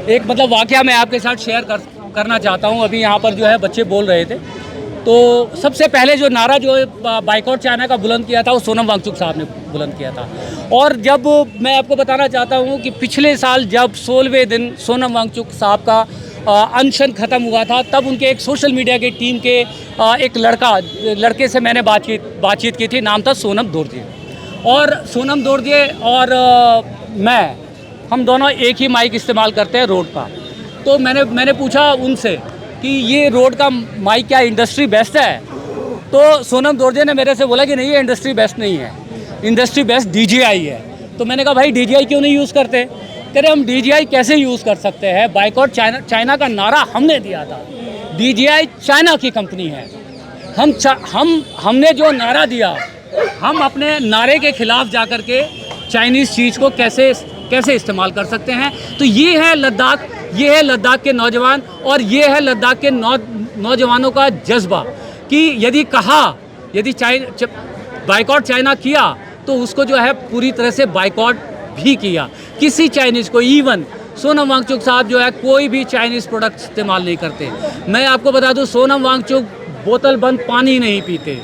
एक मतलब वाकया मैं आपके साथ शेयर करना चाहता हूँ। अभी यहाँ पर जो है बच्चे बोल रहे थे, तो सबसे पहले जो नारा जो बाइकआउट चाइना का बुलंद किया था वो सोनम वांगचुक साहब ने बुलंद किया था। और जब मैं आपको बताना चाहता हूँ कि पिछले साल जब 16वें दिन सोनम वांगचुक साहब का अनशन ख़त्म हुआ था, तब उनके एक सोशल मीडिया की टीम के एक लड़के से मैंने बातचीत की थी। नाम था सोनम दोरजे। और सोनम दोरजे और हम दोनों एक ही माइक इस्तेमाल करते हैं रोड का। तो मैंने पूछा उनसे कि ये रोड का माइक क्या इंडस्ट्री बेस्ट है? तो सोनम दोरजे ने मेरे से बोला कि नहीं, ये इंडस्ट्री बेस्ट नहीं है, इंडस्ट्री बेस्ट DJI है। तो मैंने कहा भाई DJI क्यों नहीं यूज़ करते? कह रहे हम DJI कैसे यूज़ कर सकते हैं, बाइकआउट चाइना का नारा हमने दिया था, DJI चाइना की कंपनी है। हमने जो नारा दिया, हम अपने नारे के खिलाफ जाकर के चाइनीज़ चीज़ को कैसे इस्तेमाल कर सकते हैं? तो ये है लद्दाख के नौजवान, और ये है लद्दाख के नौजवानों का जज्बा कि यदि बाइकआउट चाइना किया तो उसको जो है पूरी तरह से बाइकआउट भी किया। किसी चाइनीज़ को, इवन सोनम वांगचुक साहब जो है कोई भी चाइनीज़ प्रोडक्ट इस्तेमाल नहीं करते। मैं आपको बता दूं, सोनम वांगचुक बोतल बंद पानी नहीं पीते,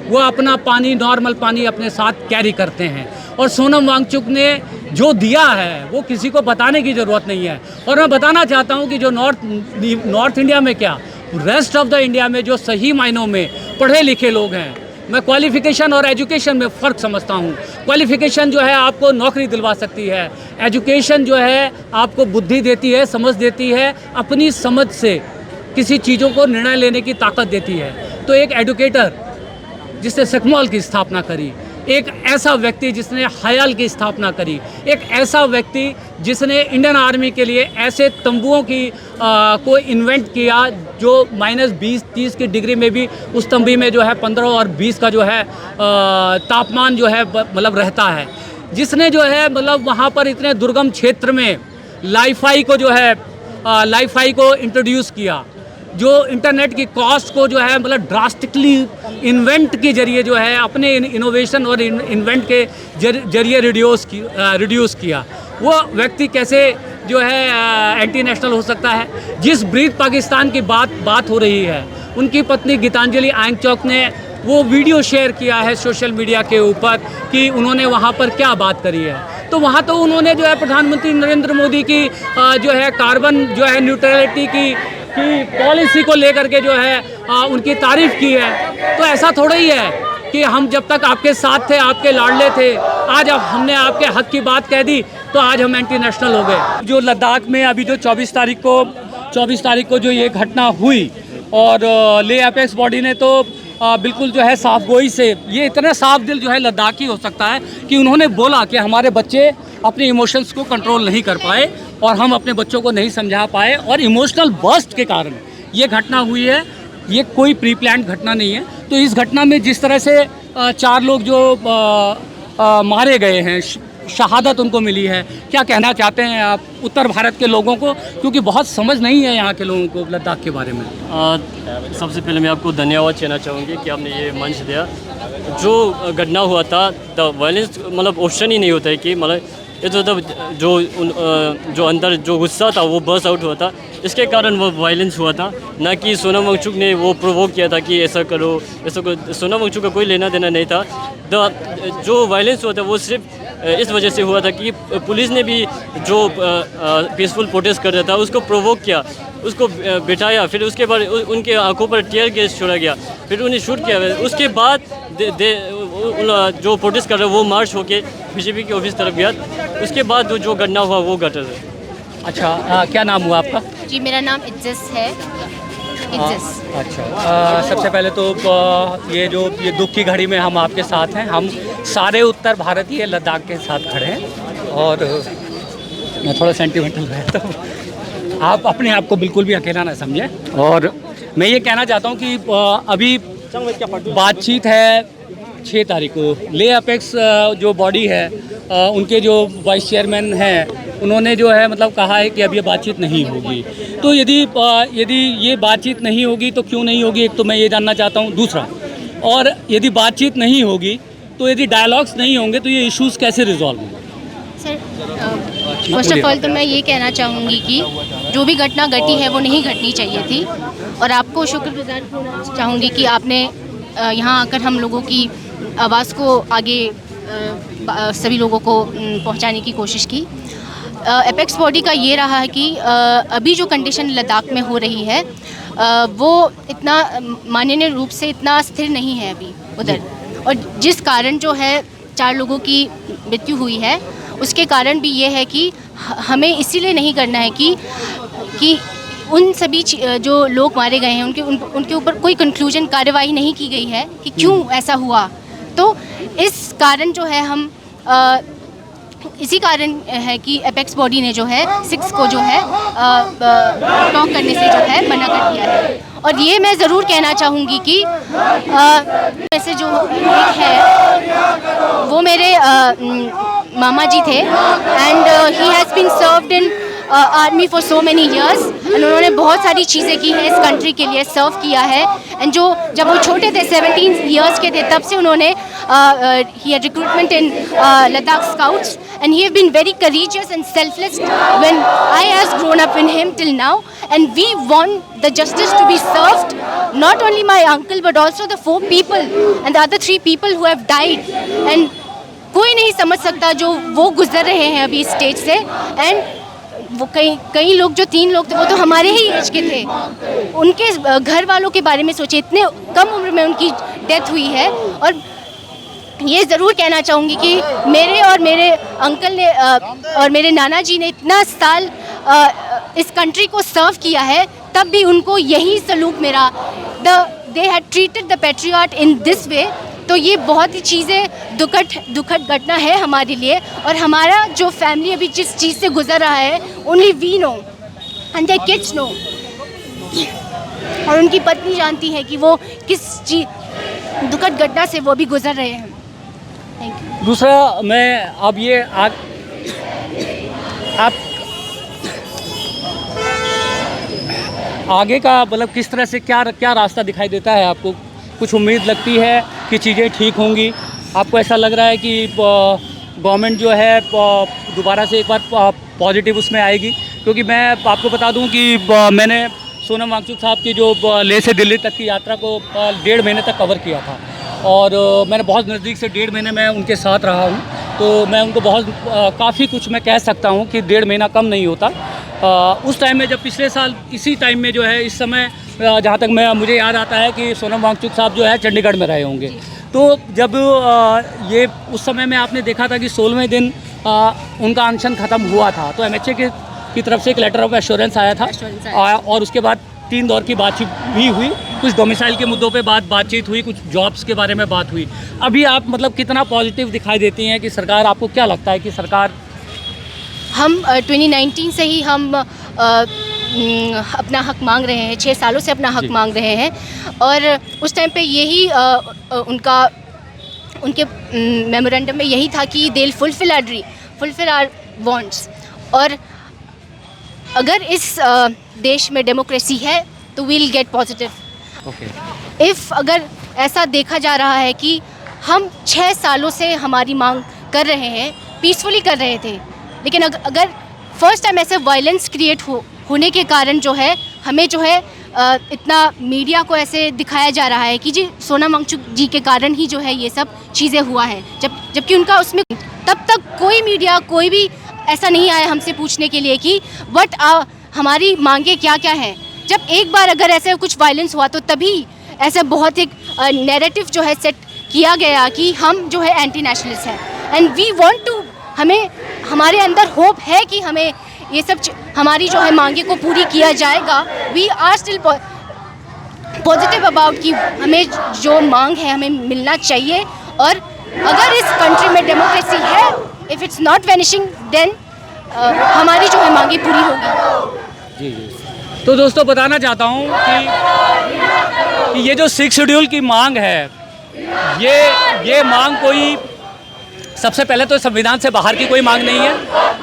वो अपना पानी, नॉर्मल पानी अपने साथ कैरी करते हैं। और सोनम वांगचुक ने जो दिया है वो किसी को बताने की ज़रूरत नहीं है। और मैं बताना चाहता हूँ कि जो नॉर्थ इंडिया में क्या, रेस्ट ऑफ द इंडिया में जो सही मायनों में पढ़े लिखे लोग हैं, मैं क्वालिफ़िकेशन और एजुकेशन में फ़र्क समझता हूँ। क्वालिफ़िकेशन जो है आपको नौकरी दिलवा सकती है, एजुकेशन जो है आपको बुद्धि देती है, समझ देती है, अपनी समझ से किसी चीज़ों को निर्णय लेने की ताकत देती है। तो एक एडुकेटर जिसने सिकमॉल की स्थापना करी, एक ऐसा व्यक्ति जिसने हयाल की स्थापना करी, एक ऐसा व्यक्ति जिसने इंडियन आर्मी के लिए ऐसे तंबुओं को इन्वेंट किया जो -20-30 की डिग्री में भी उस तंबी में जो है 15 और 20 का जो है तापमान जो है मतलब रहता है, जिसने जो है मतलब वहाँ पर इतने दुर्गम क्षेत्र में लाईफाई को इंट्रोड्यूस किया, जो इंटरनेट की कॉस्ट को जो है मतलब ड्रास्टिकली इन्वेंट के जरिए जो है अपने इनोवेशन और इन्वेंट के जरिए रिड्यूस किया। वो व्यक्ति कैसे जो है एंटी नेशनल हो सकता है? जिस ब्रीद पाकिस्तान की बात हो रही है, उनकी पत्नी गीतांजलि आंगचौक ने वो वीडियो शेयर किया है सोशल मीडिया के ऊपर कि उन्होंने वहाँ पर क्या बात करी है। तो वहाँ तो उन्होंने जो है प्रधानमंत्री नरेंद्र मोदी की जो है कार्बन जो है न्यूट्रलिटी की पॉलिसी को लेकर के जो है उनकी तारीफ़ की है। तो ऐसा थोड़ा ही है कि हम जब तक आपके साथ थे, आपके लाडले थे, आज अब हमने आपके हक की बात कह दी तो आज हम एंटी नेशनल हो गए। जो लद्दाख में अभी जो 24 तारीख को जो ये घटना हुई, और ले अपेक्स बॉडी ने तो बिल्कुल जो है साफ गोई से, ये इतना साफ दिल जो है लद्दाखी हो सकता है कि उन्होंने बोला कि हमारे बच्चे अपने इमोशंस को कंट्रोल नहीं कर पाए और हम अपने बच्चों को नहीं समझा पाए, और इमोशनल बर्स्ट के कारण ये घटना हुई है। ये कोई प्री प्लान्ड घटना नहीं है। तो इस घटना में जिस तरह से 4 लोग जो मारे गए हैं, शहादत उनको मिली है, क्या कहना चाहते हैं आप उत्तर भारत के लोगों को, क्योंकि बहुत समझ नहीं है यहाँ के लोगों को लद्दाख के बारे में? सबसे पहले मैं आपको धन्यवाद कहना चाहूँगी कि आपने ये मंच दिया। जो घटना हुआ था, द वायलेंस मतलब ऑप्शन ही नहीं होता है कि मतलब ये तो तब जो अंदर जो गुस्सा था वो बर्स्ट आउट हुआ था, इसके कारण वो वायलेंस हुआ था, ना कि सोनम वांगचुक ने वो प्रोवोक किया था कि ऐसा करो ऐसा करो। सोनम वांगचुक का कोई लेना देना नहीं था। जो वायलेंस हुआ था वो सिर्फ इस वजह से हुआ था कि पुलिस ने भी जो पीसफुल प्रोटेस्ट कर रहा था उसको प्रोवोक किया, उसको बिठाया, फिर उसके बाद उनके आंखों पर टीयर गैस छोड़ा गया, फिर उन्हें शूट किया। उसके बाद जो प्रोटेस्ट कर रहे वो मार्च होके बीजेपी के ऑफिस तरफ गया। उसके बाद जो घटना हुआ वो घटा है। अच्छा, क्या नाम हुआ आपका? जी, मेरा नाम इज्जत है। अच्छा, सबसे पहले तो ये दुख की घड़ी में हम आपके साथ हैं। हम सारे उत्तर भारतीय लद्दाख के साथ खड़े हैं, और मैं थोड़ा सेंटिमेंटल रहता हूँ, आप अपने आप को बिल्कुल भी अकेला ना समझें। और मैं ये कहना चाहता हूँ कि अभी बातचीत है 6 तारीख को। ले अपेक्स जो बॉडी है, उनके जो वाइस चेयरमैन हैं, उन्होंने जो है मतलब कहा है कि अब ये बातचीत नहीं होगी। तो यदि ये बातचीत नहीं होगी तो क्यों नहीं होगी, एक तो मैं ये जानना चाहता हूँ। दूसरा, और यदि बातचीत नहीं होगी तो यदि डायलॉग्स नहीं होंगे तो ये इश्यूज़ कैसे रिजॉल्व होंगे? सर, फर्स्ट ऑफ ऑल तो मैं ये कहना चाहूँगी कि जो भी घटना घटी है वो नहीं घटनी चाहिए थी, और आपको शुक्रगुजार होना चाहूँगी कि आपने यहाँ आकर हम लोगों की आवाज़ को आगे सभी लोगों को पहुँचाने की कोशिश की। एपेक्स बॉडी का ये रहा है कि अभी जो कंडीशन लद्दाख में हो रही है वो इतना माननीय रूप से इतना स्थिर नहीं है अभी उधर, और जिस कारण जो है 4 लोगों की मृत्यु हुई है उसके कारण भी ये है कि हमें इसीलिए नहीं करना है कि उन सभी जो लोग मारे गए हैं उनके ऊपर कोई कंक्लूजन कार्रवाई नहीं की गई है कि क्यों ऐसा हुआ। तो इस कारण जो है हम इसी कारण है कि एपेक्स बॉडी ने जो है 6 को जो है टॉक करने से जो है मना कर दिया है। और ये मैं ज़रूर कहना चाहूँगी कि वैसे जो एक है वो मेरे मामा जी थे, and he has been served in army for so many years, and उन्होंने बहुत सारी चीज़ें की हैं इस कंट्री के लिए, सर्व किया है। एंड जब वो छोटे थे 17 ईयर्स के थे तब से उन्होंने he had recruitment in Ladakh scouts, and he have been very courageous and selfless when I has grown up in him till now, and we want the justice to be served, not only my uncle but also the 4 people and the other 3 people who have died, and कोई नहीं समझ सकता जो वो गुजर रहे हैं अभी इस स्टेज से। एंड वो कई लोग जो 3 लोग थे वो तो हमारे ही एज के थे, उनके घर वालों के बारे में सोचे, इतने कम उम्र में उनकी डेथ हुई है। और ये ज़रूर कहना चाहूँगी कि मेरे और मेरे अंकल ने और मेरे नाना जी ने इतना साल इस कंट्री को सर्व किया है, तब भी उनको यही सलूक मेरा they had treated the patriot in this way. तो ये बहुत ही चीज़ें दुखद घटना है हमारे लिए, और हमारा जो फैमिली अभी जिस चीज़ से गुजर रहा है only we know and their kids know, और उनकी पत्नी जानती है कि वो किस दुखद घटना से वो भी गुजर रहे हैं। Thank you. दूसरा मैं अब ये आप आगे का मतलब किस तरह से क्या रास्ता दिखाई देता है आपको? कुछ उम्मीद लगती है कि चीज़ें ठीक होंगी? आपको ऐसा लग रहा है कि गवर्नमेंट जो है दोबारा से एक बार पॉजिटिव उसमें आएगी? क्योंकि मैं आपको बता दूं कि मैंने सोनम वांगचुक साहब की जो लेह से दिल्ली तक की यात्रा को 1.5 महीने तक कवर किया था, और मैंने बहुत नज़दीक से 1.5 महीने मैं उनके साथ रहा हूँ, तो मैं उनको बहुत काफ़ी कुछ मैं कह सकता हूँ कि 1.5 महीना कम नहीं होता। उस टाइम में जब पिछले साल इसी टाइम में जो है इस समय जहाँ तक मुझे याद आता है कि सोनम वांगचुक साहब जो है चंडीगढ़ में रहे होंगे, तो जब ये उस समय में आपने देखा था कि 16वें दिन उनका अनशन ख़त्म हुआ था, तो MHA की तरफ से एक लेटर ऑफ एश्योरेंस आया था, और उसके बाद 3 दौर की बातचीत भी हुई, कुछ डोमिसाइल के मुद्दों पे बातचीत हुई, कुछ जॉब्स के बारे में बात हुई। अभी आप मतलब कितना पॉजिटिव दिखाई देती हैं कि सरकार, आपको क्या लगता है कि सरकार? हम 2019 से ही हम अपना हक मांग रहे हैं, 6 सालों से अपना हक मांग रहे हैं, और उस टाइम पे यही उनके मेमोरेंडम में यही था कि दे फुलफिल आवर वांट्स, और अगर इस देश में डेमोक्रेसी है तो वील गेट पॉजिटिव। इफ़ अगर ऐसा देखा जा रहा है कि हम 6 सालों से हमारी मांग कर रहे हैं, पीसफुली कर रहे थे, लेकिन अगर फर्स्ट टाइम ऐसे वायलेंस क्रिएट होने के कारण जो है हमें जो है इतना मीडिया को ऐसे दिखाया जा रहा है कि जी सोनम वांगचुक जी के कारण ही जो है ये सब चीज़ें हुआ है, जबकि उनका उसमें तब तक कोई मीडिया कोई भी ऐसा नहीं आया हमसे पूछने के लिए कि हमारी मांगे क्या क्या हैं। जब एक बार अगर ऐसे कुछ वायलेंस हुआ तो तभी ऐसा बहुत एक नैरेटिव जो है सेट किया गया कि हम जो है एंटी नेशनलिस्ट हैं, एंड वी वांट टू, हमारे अंदर होप है कि हमें ये सब हमारी जो है मांगे को पूरी किया जाएगा। We are still positive about कि हमें जो मांग है हमें मिलना चाहिए, और अगर इस कंट्री में डेमोक्रेसी है, if it's not vanishing then हमारी जो है मांगे पूरी होगी। जी। तो दोस्तों बताना चाहता हूँ कि ये जो 6 शेड्यूल की मांग है, ये मांग कोई, सबसे पहले तो संविधान से बाहर की कोई मांग नहीं है,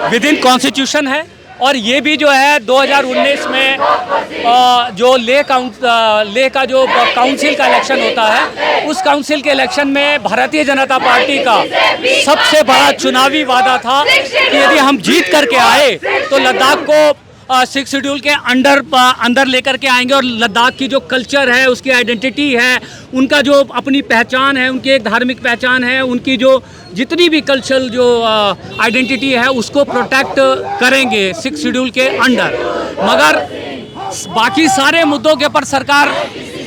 विद इन कॉन्स्टिट्यूशन है, और ये भी जो है 2019 में जो लेह का जो काउंसिल का इलेक्शन होता है, उस काउंसिल के इलेक्शन में भारतीय जनता पार्टी का सबसे बड़ा चुनावी वादा था कि यदि हम जीत करके आए तो लद्दाख को 6 शेड्यूल के अंदर लेकर के आएंगे और लद्दाख की जो कल्चर है, उसकी आइडेंटिटी है, उनका जो अपनी पहचान है, उनकी एक धार्मिक पहचान है, उनकी जो जितनी भी कल्चरल जो आइडेंटिटी है उसको प्रोटेक्ट करेंगे 6 शेड्यूल के अंडर। मगर बाकी सारे मुद्दों के ऊपर सरकार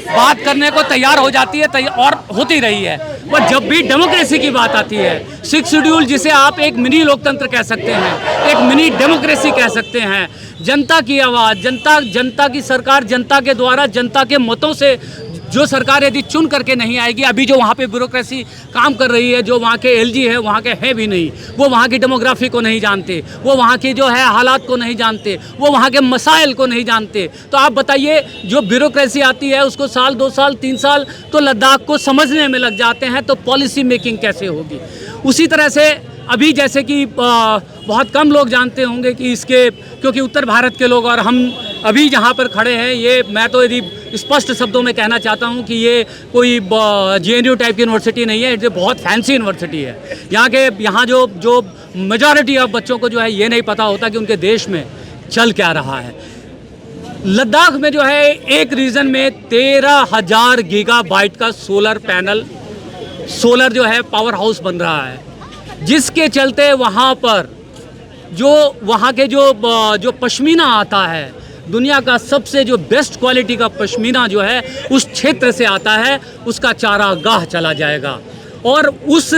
बात करने को तैयार हो जाती है और होती रही है, पर जब भी डेमोक्रेसी की बात आती है, 6 शेड्यूल जिसे आप एक मिनी लोकतंत्र कह सकते हैं, एक मिनी डेमोक्रेसी कह सकते हैं, जनता की आवाज़, जनता की सरकार, जनता के द्वारा, जनता के मतों से जो सरकार यदि चुन करके नहीं आएगी, अभी जो वहाँ पे ब्यूरोक्रेसी काम कर रही है, जो वहाँ के एलजी है वहाँ के हैं भी नहीं, वो वहाँ की डेमोग्राफी को नहीं जानते, वो वहाँ की जो है हालात को नहीं जानते, वो वहाँ के मसाइल को नहीं जानते, तो आप बताइए जो ब्यूरोक्रेसी आती है उसको साल 2 साल 3 साल तो लद्दाख को समझने में लग जाते हैं, तो पॉलिसी मेकिंग कैसे होगी। उसी तरह से अभी जैसे कि बहुत कम लोग जानते होंगे कि इसके, क्योंकि उत्तर भारत के लोग और हम अभी जहाँ पर खड़े हैं, ये मैं तो यदि स्पष्ट शब्दों में कहना चाहता हूँ कि ये कोई JNU टाइप की यूनिवर्सिटी नहीं है, ये बहुत फैंसी यूनिवर्सिटी है। यहाँ जो मेजॉरिटी ऑफ बच्चों को जो है ये नहीं पता होता कि उनके देश में चल क्या रहा है। लद्दाख में जो है एक रीजन में 13,000 गीगाबाइट का सोलर जो है पावर हाउस बन रहा है, जिसके चलते वहाँ पर जो वहाँ के जो पश्मीना आता है, दुनिया का सबसे जो बेस्ट क्वालिटी का पश्मीना जो है उस क्षेत्र से आता है, उसका चारागाह चला जाएगा और उस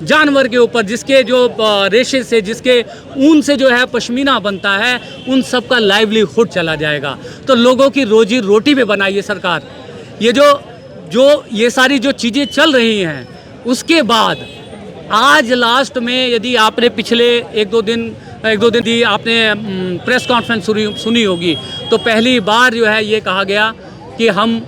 जानवर के ऊपर जिसके जो रेशे से, जिसके ऊन से जो है पश्मीना बनता है, उन सब का लाइवलीहुड चला जाएगा। तो लोगों की रोजी रोटी पे बनाइए सरकार। ये जो ये सारी जो चीज़ें चल रही हैं, उसके बाद आज लास्ट में यदि आपने पिछले एक दो दिन दी आपने प्रेस कॉन्फ्रेंस सुनी होगी, तो पहली बार जो है ये कहा गया कि हम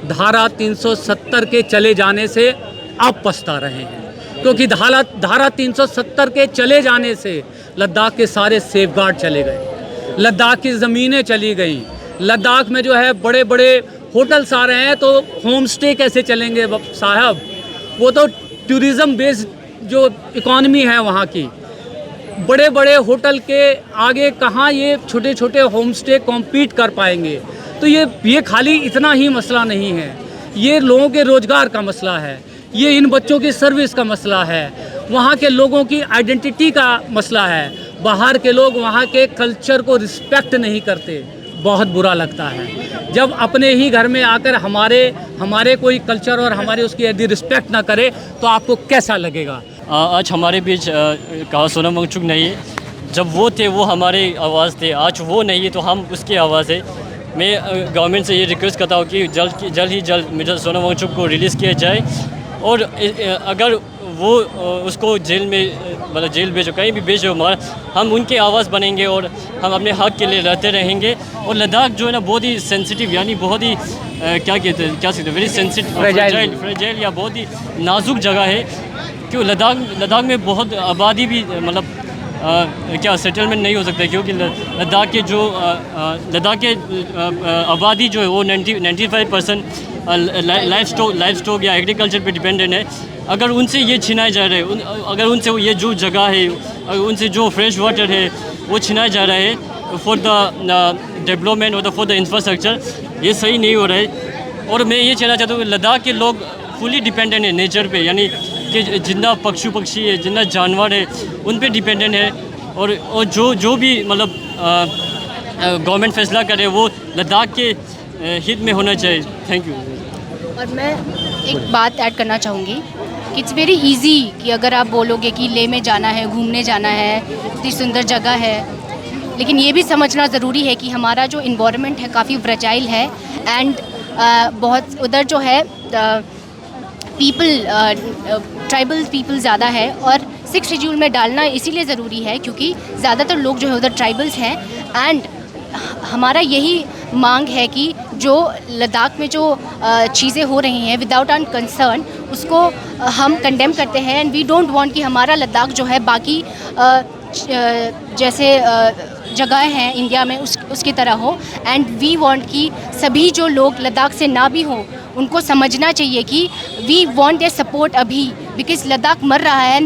धारा 370 के चले जाने से अब पछता रहे हैं, क्योंकि धारा 370 के चले जाने से लद्दाख के सारे सेफगार्ड चले गए, लद्दाख की ज़मीनें चली गई, लद्दाख में जो है बड़े बड़े होटल्स आ रहे हैं, तो होम स्टे कैसे चलेंगे साहब। वो तो टूरिज़्म बेस्ड जो इकॉनमी है वहाँ की, बड़े बड़े होटल के आगे कहाँ ये छोटे छोटे होम स्टे कॉम्पीट कर पाएंगे। तो ये खाली इतना ही मसला नहीं है, ये लोगों के रोज़गार का मसला है, ये इन बच्चों की सर्विस का मसला है, वहाँ के लोगों की आइडेंटिटी का मसला है। बाहर के लोग वहाँ के कल्चर को रिस्पेक्ट नहीं करते, बहुत बुरा लगता है जब अपने ही घर में आकर हमारे कोई कल्चर और हमारे उसकी यदि रिस्पेक्ट ना करे, तो आपको कैसा लगेगा। आज हमारे बीच कहा सोनम वांगचुक नहीं है, जब वो थे वो हमारे आवाज़ थे, आज वो नहीं है तो हम उसकी आवाज़ है। मैं गवर्नमेंट से ये रिक्वेस्ट करता हूँ कि जल्द मिस्टर सोनम वांगचुक को रिलीज़ किया जाए, और अगर वो उसको जेल में मतलब जेल भेजो, कहीं भी भेजो, हम उनके आवाज़ बनेंगे और हम अपने हक़ के लिए लड़ते रहेंगे। और लद्दाख जो है ना बहुत ही सेंसिटिव, यानी बहुत ही क्या सकते हैं, वेरी सेंसिटिव, फ्रेजाइल या बहुत ही नाजुक जगह है, क्यों लद्दाख में बहुत आबादी भी मतलब क्या सेटलमेंट नहीं हो सकता, क्योंकि लद्दाख के आबादी जो है वो 95% लाइफ स्टॉक या एग्रीकल्चर पे डिपेंडेंट है। अगर उनसे ये छिनाए जा रहे हैं, अगर उनसे ये जो जगह है, अगर उनसे जो फ्रेश वाटर है वो छिनाया जा रहा है फॉर द डेवलपमेंट और फॉर द इंफ्रास्ट्रक्चर, ये सही नहीं हो रहा है। और मैं ये कहना चाहता हूँ कि लद्दाख के लोग फुली डिपेंडेंट है नेचर पे, यानी कि जितना पक्षी है, जितना जानवर है, उन पे डिपेंडेंट है। और जो भी मतलब गवर्नमेंट फैसला करे वो लद्दाख के हित में होना चाहिए। Thank you. और मैं एक बात ऐड करना चाहूँगी कि इट्स वेरी इजी कि अगर आप बोलोगे कि लेह में जाना है, घूमने जाना है, इतनी सुंदर जगह है, लेकिन ये भी समझना ज़रूरी है कि हमारा जो इन्वायरमेंट है काफ़ी फ्रेजाइल है एंड बहुत उधर जो है ट्राइबल पीपल ज़्यादा है, और 6 शेड्यूल में डालना इसीलिए ज़रूरी है क्योंकि ज़्यादातर लोग जो है उधर ट्राइबल्स हैं। एंड हमारा यही मांग है कि जो लद्दाख में जो चीज़ें हो रही हैं विदाउट आन कंसर्न, उसको हम कंडेम करते हैं। एंड वी डोंट वांट कि हमारा लद्दाख जो है बाकी जैसे जगह है इंडिया में उसकी तरह हो। एंड वी वांट कि सभी जो लोग लद्दाख से ना भी हो उनको समझना चाहिए कि वी वांट देयर सपोर्ट अभी, बिकॉज लद्दाख मर रहा है।